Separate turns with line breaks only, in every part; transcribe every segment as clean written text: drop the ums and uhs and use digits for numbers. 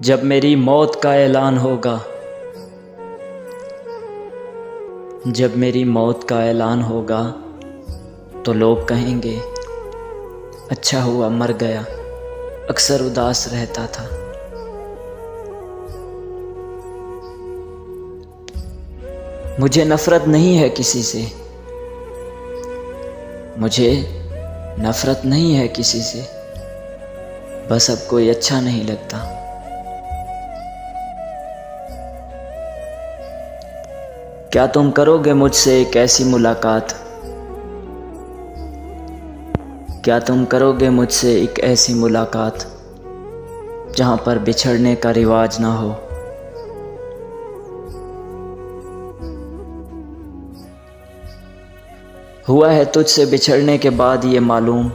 जब मेरी मौत का ऐलान होगा, जब मेरी मौत का ऐलान होगा तो लोग कहेंगे अच्छा हुआ मर गया, अक्सर उदास रहता था। मुझे नफरत नहीं है किसी से, मुझे नफरत नहीं है किसी से, बस अब कोई अच्छा नहीं लगता। क्या तुम करोगे मुझसे एक ऐसी मुलाकात, क्या तुम करोगे मुझसे एक ऐसी मुलाकात जहां पर बिछड़ने का रिवाज ना हो। हुआ है तुझसे बिछड़ने के बाद ये मालूम,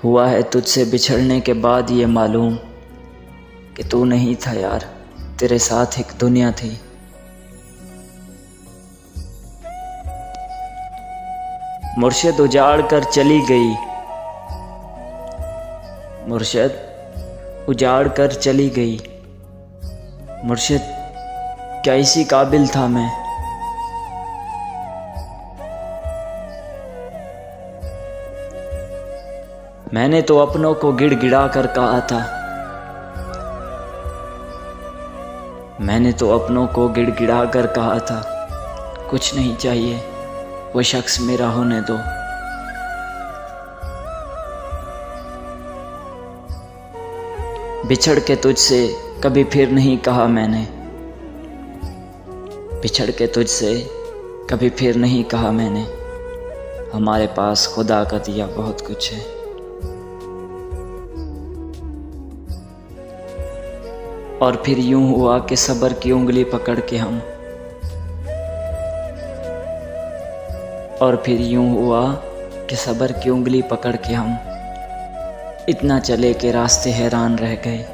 हुआ है तुझसे बिछड़ने के बाद ये मालूम कि तू नहीं था यार, तेरे साथ एक दुनिया थी। मुर्शिद उजाड़ कर चली गई, मुर्शिद उजाड़ कर चली गई। मुर्शिद क्या इसी काबिल था मैं, मैंने तो अपनों को गिड़गिड़ा कर कहा था, मैंने तो अपनों को गिड़गिड़ा कर कहा था, कुछ नहीं चाहिए वो शख्स मेरा होने दो। बिछड़ के तुझसे कभी फिर नहीं कहा मैंने, बिछड़ के तुझसे कभी फिर नहीं कहा मैंने, हमारे पास खुदा का दिया बहुत कुछ है। और फिर यूं हुआ कि सब्र की उंगली पकड़ के हम, और फिर यूं हुआ कि सब्र की उंगली पकड़ के हम इतना चले कि रास्ते हैरान रह गए।